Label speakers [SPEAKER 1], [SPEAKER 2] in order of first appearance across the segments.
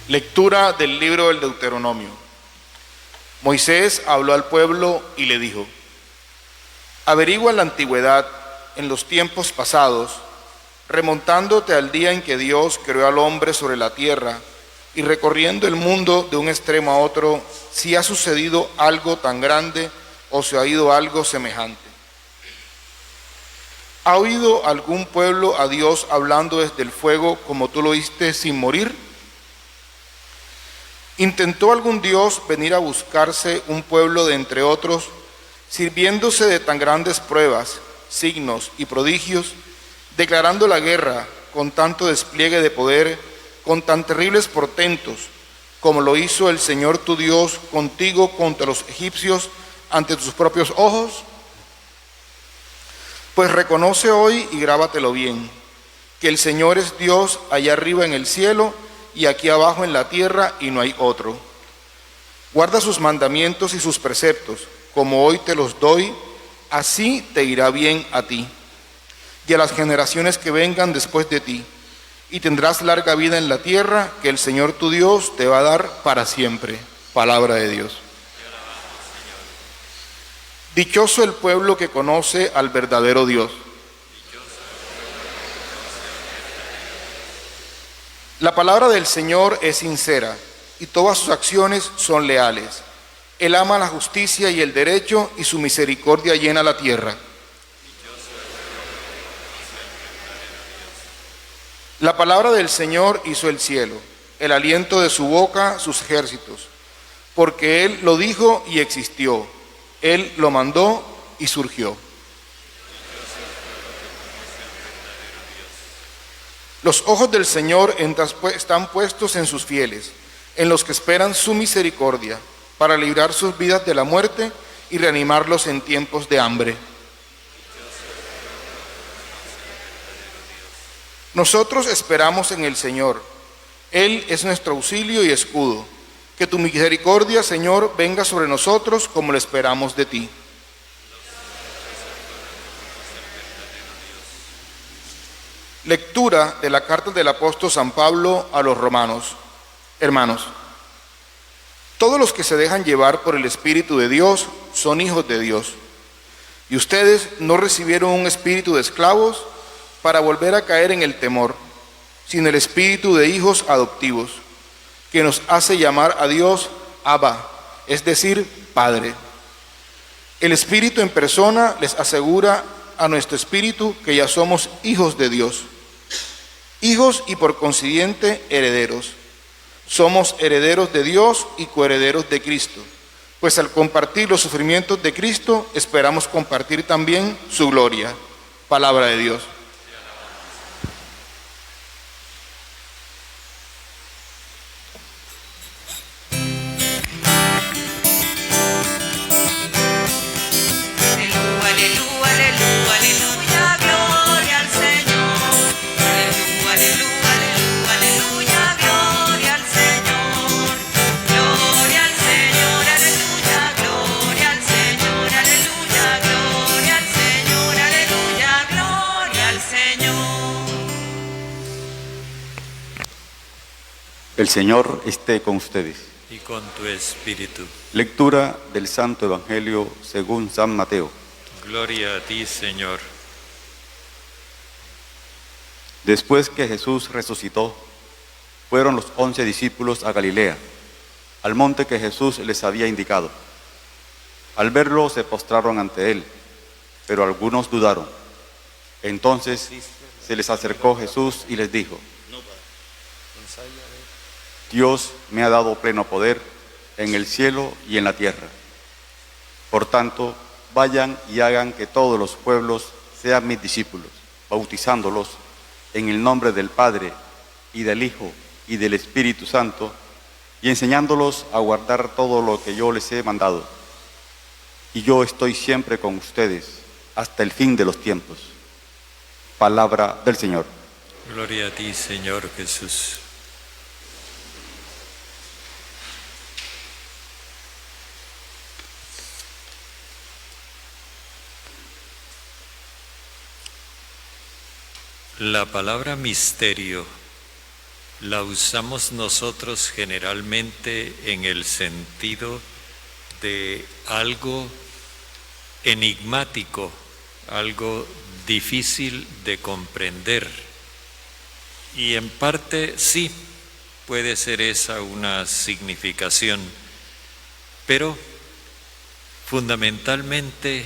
[SPEAKER 1] Lectura del libro del Deuteronomio. Moisés habló al pueblo y le dijo: averigua en la antigüedad, en los tiempos pasados, remontándote al día en que Dios creó al hombre sobre la tierra y recorriendo el mundo de un extremo a otro, si ha sucedido algo tan grande o se ha oído algo semejante. ¿Ha oído algún pueblo a Dios hablando desde el fuego como tú lo oíste sin morir? ¿Intentó algún Dios venir a buscarse un pueblo de entre otros, sirviéndose de tan grandes pruebas, signos y prodigios, declarando la guerra con tanto despliegue de poder, con tan terribles portentos, como lo hizo el Señor tu Dios contigo contra los egipcios ante tus propios ojos? Pues reconoce hoy y grábatelo bien, que el Señor es Dios allá arriba en el cielo y aquí abajo en la tierra, y no hay otro. Guarda sus mandamientos y sus preceptos, como hoy te los doy, así te irá bien a ti y a las generaciones que vengan después de ti, y tendrás larga vida en la tierra que el Señor tu Dios te va a dar para siempre. Palabra de Dios. Dichoso el pueblo que conoce al verdadero Dios. La palabra del Señor es sincera y todas sus acciones son leales. Él ama la justicia y el derecho, y su misericordia llena la tierra. La palabra del Señor hizo el cielo, el aliento de su boca sus ejércitos, porque Él lo dijo y existió, Él lo mandó y surgió. Los ojos del Señor están puestos en sus fieles, en los que esperan su misericordia, para librar sus vidas de la muerte y reanimarlos en tiempos de hambre. Nosotros esperamos en el Señor. Él es nuestro auxilio y escudo. Que tu misericordia, Señor, venga sobre nosotros como lo esperamos de ti. Lectura de la carta del apóstol San Pablo a los romanos. Hermanos, todos los que se dejan llevar por el Espíritu de Dios son hijos de Dios. Y ustedes no recibieron un espíritu de esclavos para volver a caer en el temor, sino el espíritu de hijos adoptivos, que nos hace llamar a Dios Abba, es decir, Padre. El Espíritu en persona les asegura a nuestro espíritu que ya somos hijos de Dios, hijos y por consiguiente herederos. Somos herederos de Dios y coherederos de Cristo, pues al compartir los sufrimientos de Cristo esperamos compartir también su gloria. Palabra de Dios.
[SPEAKER 2] El Señor esté con ustedes.
[SPEAKER 3] Y con tu espíritu.
[SPEAKER 2] Lectura del Santo Evangelio según San Mateo.
[SPEAKER 3] Gloria a ti, Señor.
[SPEAKER 2] Después que Jesús resucitó, fueron los 11 discípulos a Galilea, al monte que Jesús les había indicado. Al verlo se postraron ante él, pero algunos dudaron. Entonces se les acercó Jesús y les dijo: Dios me ha dado pleno poder en el cielo y en la tierra. Por tanto, vayan y hagan que todos los pueblos sean mis discípulos, bautizándolos en el nombre del Padre y del Hijo y del Espíritu Santo, y enseñándolos a guardar todo lo que yo les he mandado. Y yo estoy siempre con ustedes hasta el fin de los tiempos. Palabra del Señor.
[SPEAKER 3] Gloria a ti, Señor Jesús. La palabra misterio la usamos nosotros generalmente en el sentido de algo enigmático, algo difícil de comprender. Y en parte sí, puede ser esa una significación, pero fundamentalmente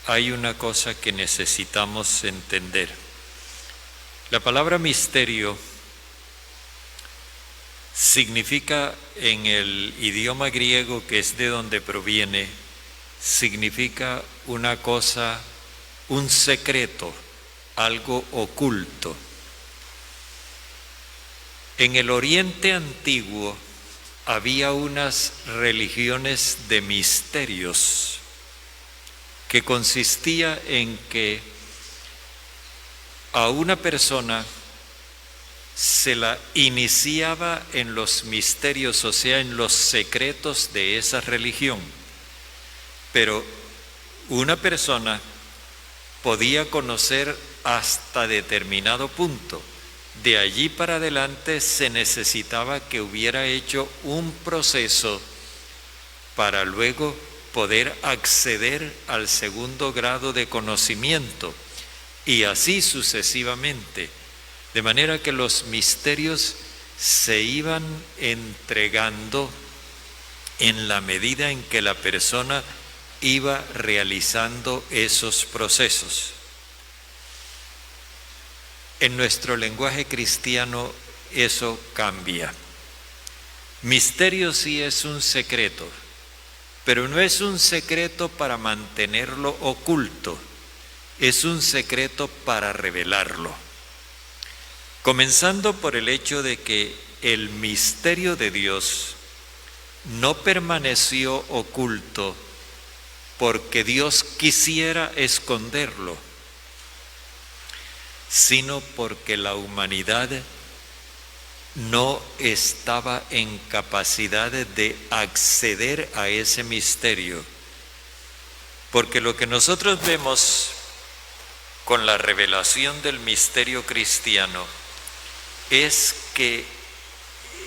[SPEAKER 3] hay una cosa que necesitamos entender. La palabra misterio significa, en el idioma griego, que es de donde proviene, significa una cosa, un secreto, algo oculto. En el Oriente Antiguo había unas religiones de misterios que consistía en que a una persona se la iniciaba en los misterios, o sea, en los secretos de esa religión. Pero una persona podía conocer hasta determinado punto. De allí para adelante se necesitaba que hubiera hecho un proceso para luego poder acceder al segundo grado de conocimiento, y así sucesivamente. De manera que los misterios se iban entregando en la medida en que la persona iba realizando esos procesos. En nuestro lenguaje cristiano eso cambia. Misterio sí es un secreto, pero no es un secreto para mantenerlo oculto, es un secreto para revelarlo. Comenzando por el hecho de que el misterio de Dios no permaneció oculto porque Dios quisiera esconderlo, sino porque la humanidad no estaba en capacidad de acceder a ese misterio. Porque lo que nosotros vemos con la revelación del misterio cristiano es que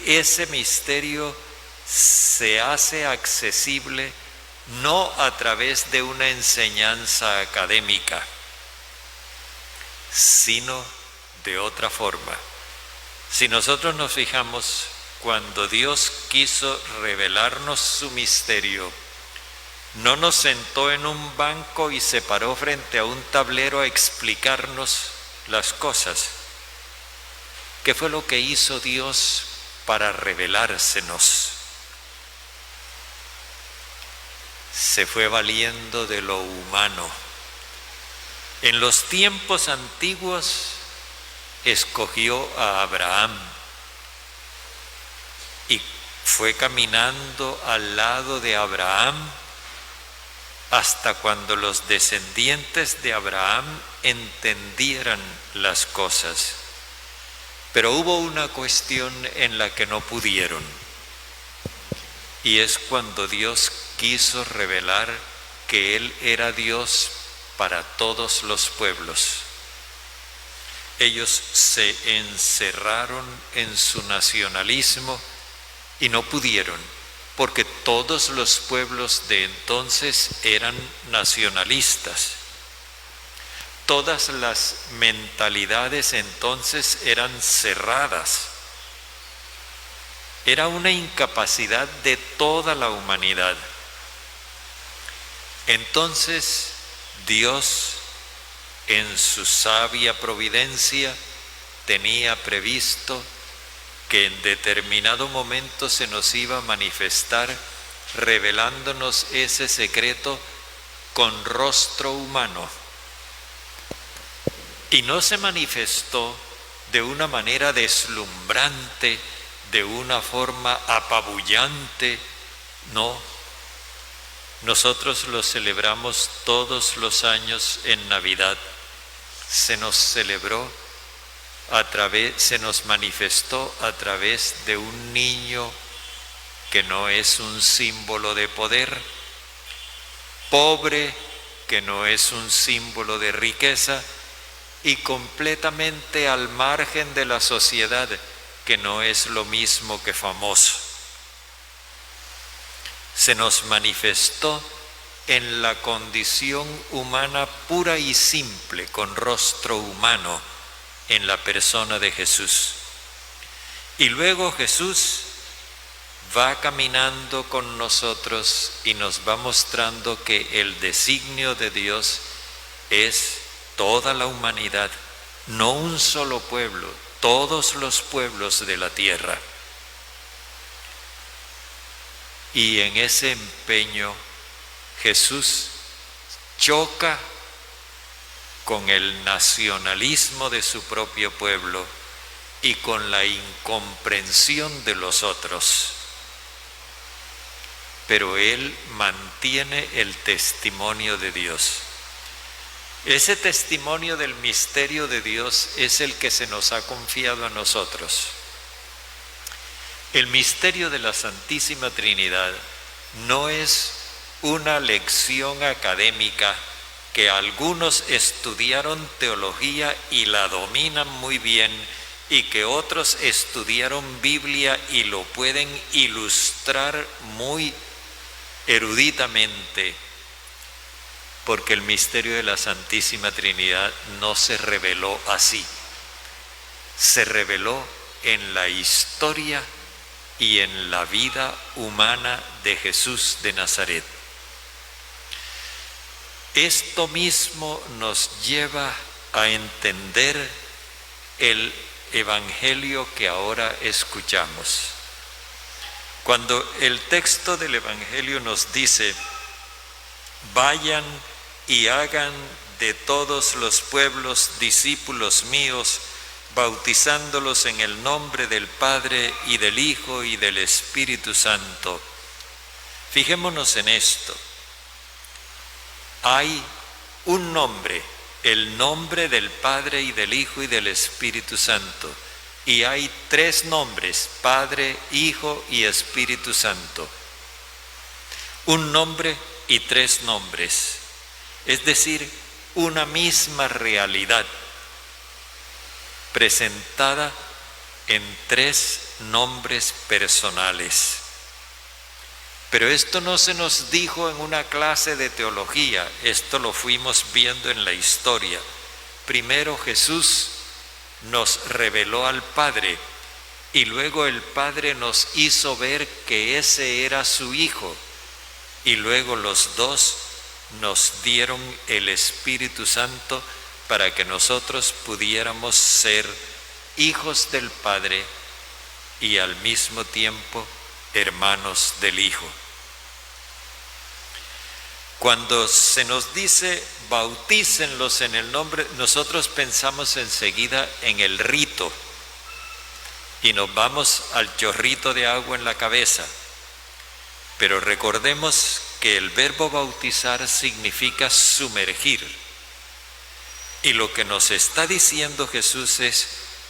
[SPEAKER 3] ese misterio se hace accesible no a través de una enseñanza académica, sino de otra forma. Si nosotros nos fijamos, cuando Dios quiso revelarnos su misterio, no nos sentó en un banco y se paró frente a un tablero a explicarnos las cosas. ¿Qué fue lo que hizo Dios para revelársenos? Se fue valiendo de lo humano. En los tiempos antiguos escogió a Abraham y fue caminando al lado de Abraham hasta cuando los descendientes de Abraham entendieran las cosas. Pero hubo una cuestión en la que no pudieron, y es cuando Dios quiso revelar que Él era Dios para todos los pueblos. Ellos se encerraron en su nacionalismo y no pudieron, porque todos los pueblos de entonces eran nacionalistas. Todas las mentalidades entonces eran cerradas. Era una incapacidad de toda la humanidad. Entonces Dios, en su sabia providencia, tenía previsto que en determinado momento se nos iba a manifestar, revelándonos ese secreto con rostro humano. Y no se manifestó de una manera deslumbrante, de una forma apabullante, no. Nosotros lo celebramos todos los años en Navidad. Se nos celebró se nos manifestó a través de un niño que no es un símbolo de poder, pobre que no es un símbolo de riqueza, y completamente al margen de la sociedad, que no es lo mismo que famoso. Se nos manifestó en la condición humana pura y simple, con rostro humano, en la persona de Jesús. Y luego Jesús va caminando con nosotros y nos va mostrando que el designio de Dios es toda la humanidad, no un solo pueblo, todos los pueblos de la tierra. Y en ese empeño Jesús choca con el nacionalismo de su propio pueblo y con la incomprensión de los otros. Pero Él mantiene el testimonio de Dios. Ese testimonio del misterio de Dios es el que se nos ha confiado a nosotros. El misterio de la Santísima Trinidad no es una lección académica que algunos estudiaron teología y la dominan muy bien y que otros estudiaron Biblia y lo pueden ilustrar muy eruditamente, porque el misterio de la Santísima Trinidad no se reveló así, se reveló en la historia y en la vida humana de Jesús de Nazaret. Esto mismo nos lleva a entender el Evangelio que ahora escuchamos. Cuando el texto del Evangelio nos dice: vayan y hagan de todos los pueblos discípulos míos, bautizándolos en el nombre del Padre y del Hijo y del Espíritu Santo. Fijémonos en esto. Hay un nombre, el nombre del Padre y del Hijo y del Espíritu Santo. Y hay tres nombres: Padre, Hijo y Espíritu Santo. Un nombre y tres nombres. Es decir, una misma realidad presentada en tres nombres personales. Pero esto no se nos dijo en una clase de teología, esto lo fuimos viendo en la historia. Primero Jesús nos reveló al Padre y luego el Padre nos hizo ver que ese era su Hijo y luego los dos nos dieron el Espíritu Santo para que nosotros pudiéramos ser hijos del Padre y al mismo tiempo hermanos del Hijo. Cuando se nos dice bautícenlos en el nombre, nosotros pensamos enseguida en el rito y nos vamos al chorrito de agua en la cabeza. Pero recordemos que el verbo bautizar significa sumergir. Y lo que nos está diciendo Jesús es: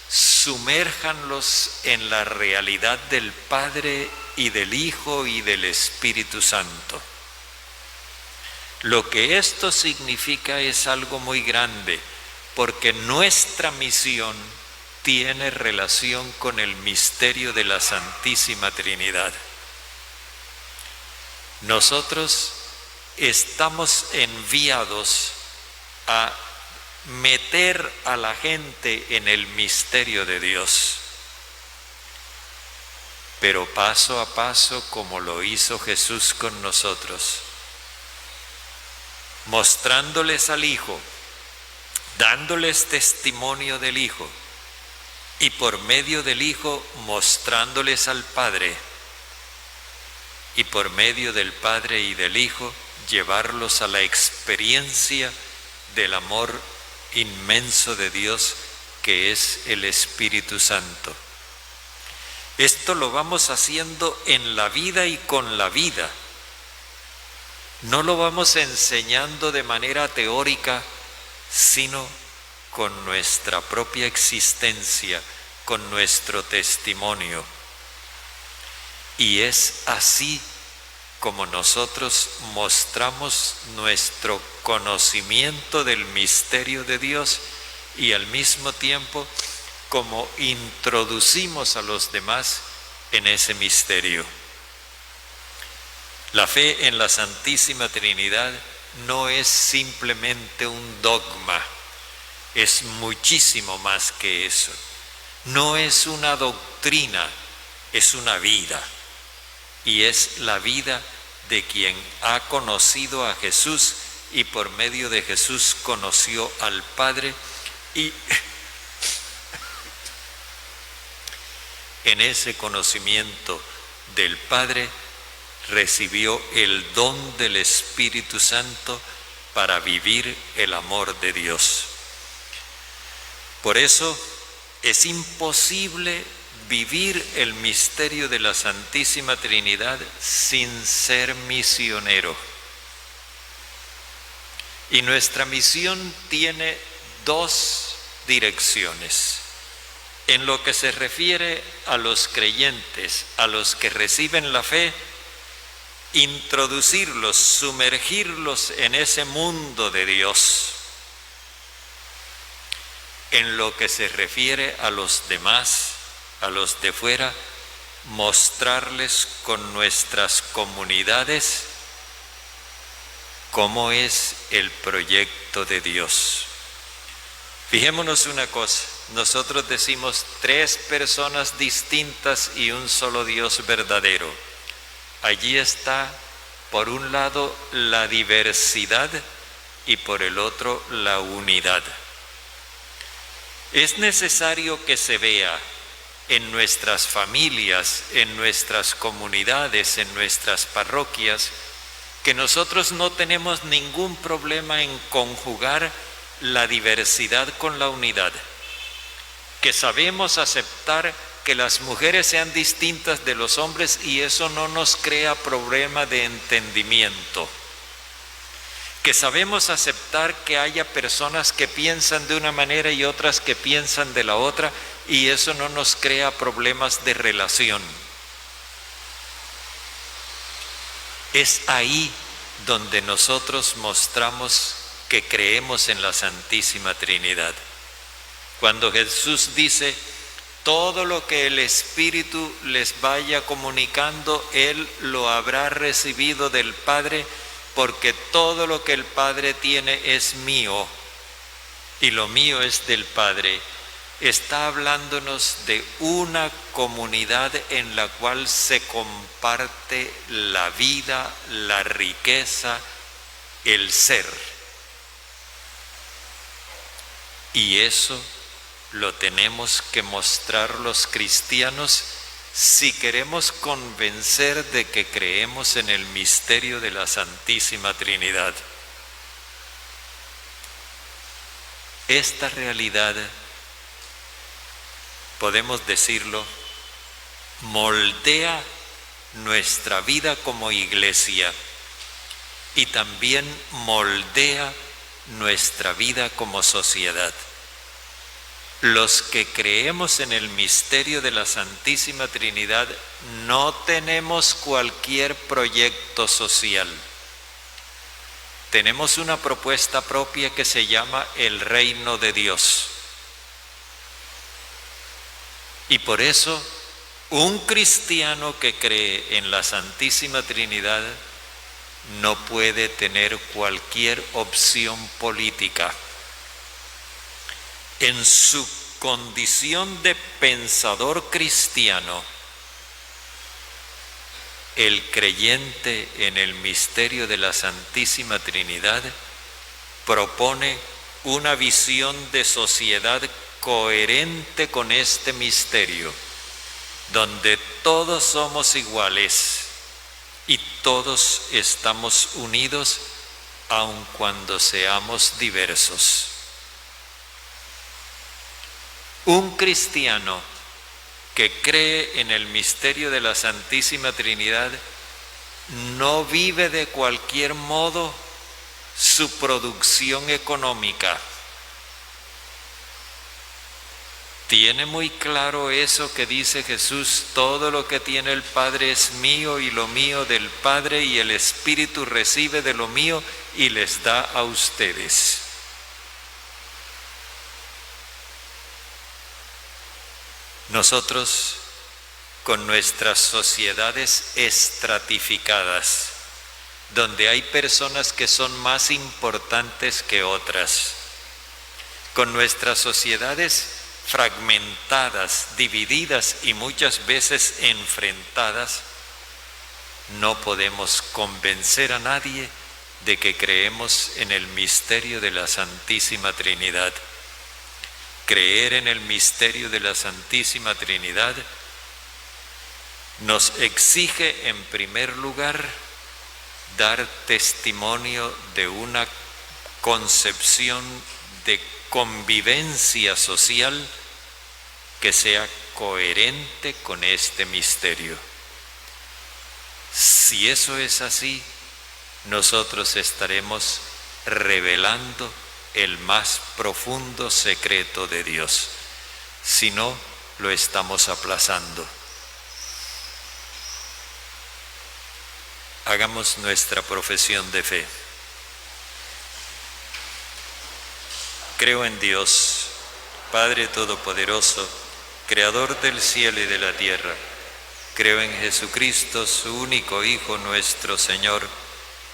[SPEAKER 3] sumérjanlos en la realidad del Padre y del Hijo y del Espíritu Santo. Lo que esto significa es algo muy grande, porque nuestra misión tiene relación con el misterio de la Santísima Trinidad. Nosotros estamos enviados a meter a la gente en el misterio de Dios, pero paso a paso, como lo hizo Jesús con nosotros, mostrándoles al Hijo, dándoles testimonio del Hijo, y por medio del Hijo mostrándoles al Padre, y por medio del Padre y del Hijo llevarlos a la experiencia del amor inmenso de Dios, que es el Espíritu Santo. Esto lo vamos haciendo en la vida y con la vida. No lo vamos enseñando de manera teórica, sino con nuestra propia existencia, con nuestro testimonio. Y es así como nosotros mostramos nuestro conocimiento del misterio de Dios y al mismo tiempo como introducimos a los demás en ese misterio. La fe en la Santísima Trinidad no es simplemente un dogma, es muchísimo más que eso. No es una doctrina, es una vida. Y es la vida de quien ha conocido a Jesús y por medio de Jesús conoció al Padre, y en ese conocimiento del Padre recibió el don del Espíritu Santo para vivir el amor de Dios. Por eso es imposible vivir el misterio de la Santísima Trinidad sin ser misionero. Y nuestra misión tiene dos direcciones. En lo que se refiere a los creyentes, a los que reciben la fe, introducirlos, sumergirlos en ese mundo de Dios. En lo que se refiere a los demás, a los de fuera, mostrarles con nuestras comunidades cómo es el proyecto de Dios. Fijémonos una cosa, nosotros decimos 3 personas distintas y un solo Dios verdadero. Allí está, por un lado, la diversidad y por el otro, la unidad. Es necesario que se vea en nuestras familias, en nuestras comunidades, en nuestras parroquias, que nosotros no tenemos ningún problema en conjugar la diversidad con la unidad, que sabemos aceptar que las mujeres sean distintas de los hombres y eso no nos crea problema de entendimiento, que sabemos aceptar que haya personas que piensan de una manera y otras que piensan de la otra y eso no nos crea problemas de relación. Es ahí donde nosotros mostramos que creemos en la Santísima Trinidad. Cuando Jesús dice, todo lo que el Espíritu les vaya comunicando, Él lo habrá recibido del Padre, porque todo lo que el Padre tiene es mío, y lo mío es del Padre. Está hablándonos de una comunidad en la cual se comparte la vida, la riqueza, el ser. Y eso lo tenemos que mostrar los cristianos si queremos convencer de que creemos en el misterio de la Santísima Trinidad. Esta realidad, podemos decirlo, moldea nuestra vida como iglesia y también moldea nuestra vida como sociedad. Los que creemos en el misterio de la Santísima Trinidad no tenemos cualquier proyecto social. Tenemos una propuesta propia que se llama el reino de Dios. Y por eso, un cristiano que cree en la Santísima Trinidad no puede tener cualquier opción política. En su condición de pensador cristiano, el creyente en el misterio de la Santísima Trinidad propone una visión de sociedad coherente con este misterio, donde todos somos iguales y todos estamos unidos, aun cuando seamos diversos. Un cristiano que cree en el misterio de la Santísima Trinidad no vive de cualquier modo su producción económica. Tiene muy claro eso que dice Jesús, todo lo que tiene el Padre es mío y lo mío del Padre, y el Espíritu recibe de lo mío y les da a ustedes. Nosotros, con nuestras sociedades estratificadas, donde hay personas que son más importantes que otras, con nuestras sociedades fragmentadas, divididas y muchas veces enfrentadas, no podemos convencer a nadie de que creemos en el misterio de la Santísima Trinidad. Creer en el misterio de la Santísima Trinidad nos exige, en primer lugar, dar testimonio de una concepción de convivencia social que sea coherente con este misterio. Si eso es así, nosotros estaremos revelando el más profundo secreto de Dios. Si no, lo estamos aplazando. Hagamos nuestra profesión de fe. Creo en Dios, Padre Todopoderoso, Creador del cielo y de la tierra. Creo en Jesucristo, su único Hijo, nuestro Señor,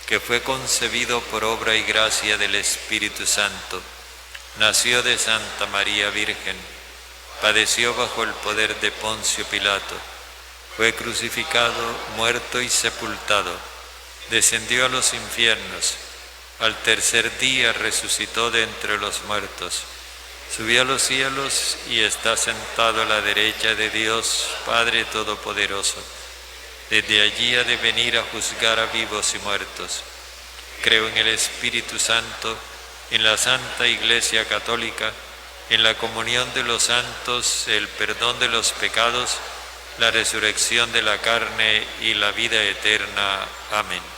[SPEAKER 3] que fue concebido por obra y gracia del Espíritu Santo. Nació de Santa María Virgen, padeció bajo el poder de Poncio Pilato, fue crucificado, muerto y sepultado, descendió a los infiernos, al tercer día resucitó de entre los muertos, subió a los cielos y está sentado a la derecha de Dios, Padre Todopoderoso. Desde allí ha de venir a juzgar a vivos y muertos. Creo en el Espíritu Santo, en la Santa Iglesia Católica, en la comunión de los santos, el perdón de los pecados, la resurrección de la carne y la vida eterna. Amén.